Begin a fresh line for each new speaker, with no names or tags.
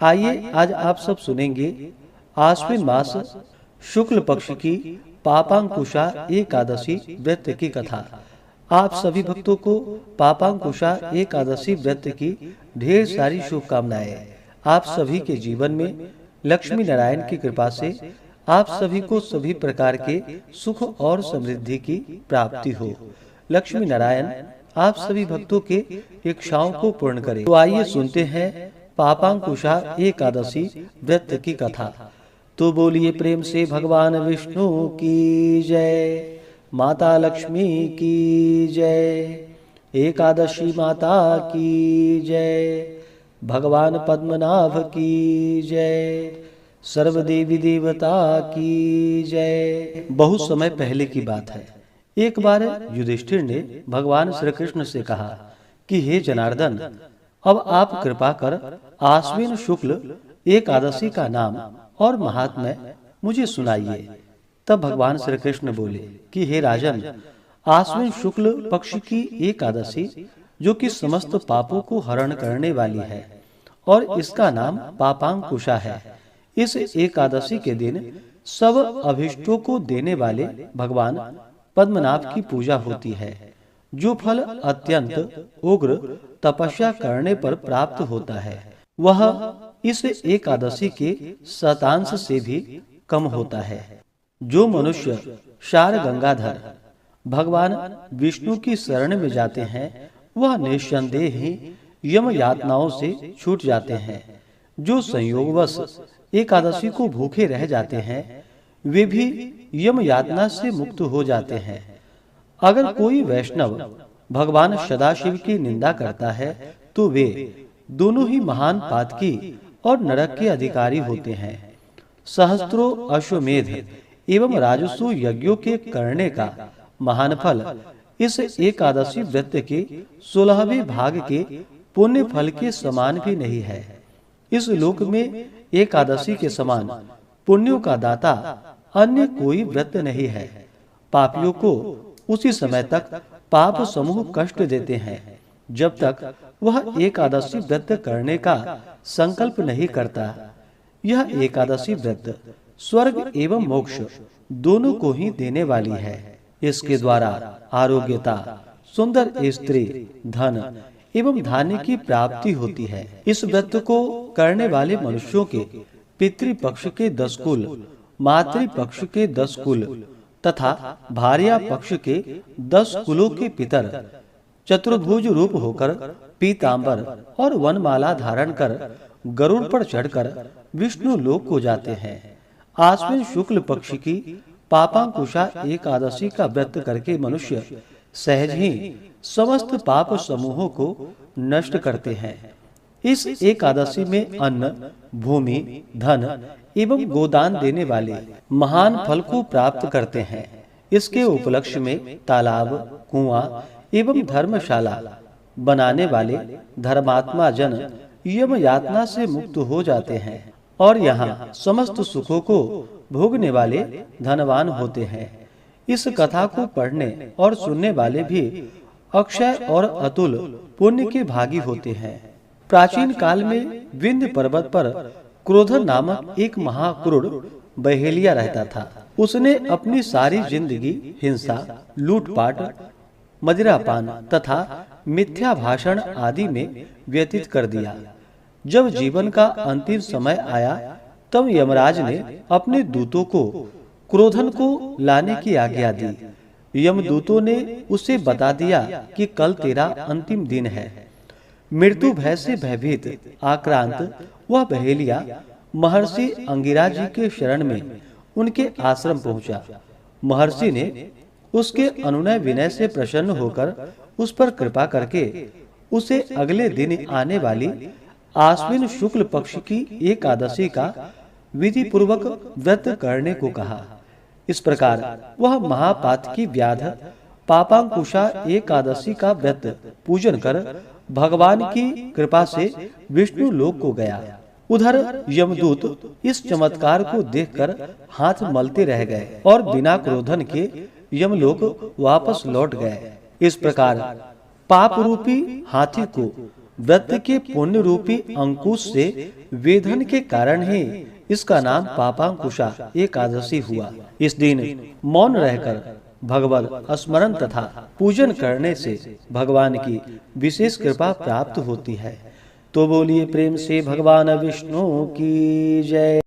आइए आज आप सब सुनेंगे आश्विन मास शुक्ल पक्ष की पापांकुशा एकादशी व्रत की कथा। आप सभी भक्तों को पापांकुशा एकादशी व्रत की ढेर सारी शुभकामनाएं। आप सभी के जीवन में लक्ष्मी नारायण की कृपा से आप सभी को सभी प्रकार के सुख और समृद्धि की प्राप्ति हो। लक्ष्मी नारायण आप सभी भक्तों के इच्छाओं को पूर्ण करें। तो आइए सुनते हैं पापांकुशा एकादशी व्रत की कथा। तो बोलिए प्रेम से भगवान विष्णु की जय, माता लक्ष्मी की जय, एकादशी माता की जय, भगवान पद्मनाभ की जय, सर्वदेवी देवता की जय। बहुत समय पहले की बात है। एक बार युधिष्ठिर ने भगवान श्री कृष्ण से कहा कि हे जनार्दन, अब आप कृपा कर आश्विन शुक्ल एकादशी का नाम और महात्म्य मुझे सुनाइए। तब भगवान श्री कृष्ण बोले कि हे राजन, आश्विन शुक्ल पक्ष की एकादशी जो कि समस्त पापों को हरण करने वाली है और इसका नाम पापांकुशा है। इस एकादशी के दिन सब अभिष्टों को देने वाले भगवान पद्मनाभ की पूजा होती है, जो फल अत्यंत उग्र तपस्या करने पर प्राप्त होता है। वह इस एकादशी के शतांश से भी कम होता है। जो मनुष्य शार गंगाधर भगवान विष्णु की शरण में जाते हैं, वह निस्संदेह ही यम यातनाओं से छूट जाते हैं। जो संयोगवश एकादशी को भूखे रह जाते हैं, वे भी यम यातना से मुक्त हो जाते हैं। अगर कोई वैष्णव भगवान सदाशिव की निंदा करता है, तो वे दोनों ही महान पातकी और नरक के अधिकारी होते हैं। सहस्त्रों अश्वमेध एवं राजसु यज्ञों के करने का महान फल इस एकादशी व्रत के 16वें भाग के पुण्य फल के समान भी नहीं है। इस लोक में एकादशी के समान पुण्यों का दाता अन्य कोई व्रत नहीं है। पापियों को उसी समय तक पाप समूह कष्ट देते हैं जब तक वह एकादशी व्रत करने का संकल्प नहीं करता। यह एकादशी व्रत स्वर्ग एवं मोक्ष दोनों को ही देने वाली है। इसके द्वारा आरोग्यता, सुंदर स्त्री, धन एवं धान्य की प्राप्ति होती है। इस व्रत को करने वाले मनुष्यों के पितृपक्ष के 10 कुल, मातृपक्ष के 10 कुल तथा भार्या पक्ष के 10 कुलों के पितर चतुर्भुज रूप होकर पीतांबर और वनमाला धारण कर गरुड़ पर चढ़कर विष्णु लोक को जाते हैं। आश्विन शुक्ल पक्ष की पापांकुशा एकादशी का व्रत करके मनुष्य सहज ही समस्त पाप समूहों को नष्ट करते हैं। इस एकादशी में अन्न, भूमि, धन एवं गोदान देने वाले महान फल को प्राप्त करते हैं। इसके उपलक्ष्य में तालाब, कुआं एवं धर्मशाला बनाने वाले धर्मात्मा जन यम यातना से मुक्त हो जाते हैं और यहाँ समस्त सुखों को भोगने वाले धनवान होते हैं। इस कथा को पढ़ने और सुनने वाले भी अक्षय और अतुल पुण्य के भागी होते हैं। प्राचीन काल में विंध्य पर्वत पर क्रोधन नामक एक महाक्रूर बहेलिया रहता था। उसने अपनी सारी जिंदगी हिंसा, लूटपाट, मदिरापान तथा मिथ्या भाषण आदि में व्यतीत कर दिया। जब जीवन का अंतिम समय आया, तब यमराज ने अपने दूतों को क्रोधन को लाने की आज्ञा दी। यमदूतों ने उसे बता दिया कि कल तेरा अंतिम दिन है। मृत्यु भय से भयभीत आक्रांत वह बहेलिया महर्षि अंगिरा जी के शरण में उनके आश्रम पहुंचा। महर्षि ने उसके अनुनय विनय से प्रसन्न होकर उस पर कृपा करके उसे अगले दिन आने वाली आश्विन शुक्ल पक्ष की एकादशी का विधि पूर्वक व्रत करने को कहा। इस प्रकार वह महापातकी व्याध पापांकुशा एकादशी का व्रत पूजन कर भगवान की कृपा से विष्णु लोक को गया। उधर यमदूत इस चमत्कार को देखकर हाथ मलते रह गए और बिना क्रोधन के यमलोक वापस लौट गए। इस प्रकार पाप रूपी हाथी को व्रत के पुण्य रूपी अंकुश से वेधन के कारण ही इसका नाम पापांकुशा एकादशी हुआ। इस दिन मौन रहकर भगवत स्मरण तथा पूजन करने से भगवान की विशेष कृपा प्राप्त होती है। तो बोलिए प्रेम से भगवान विष्णु की जय।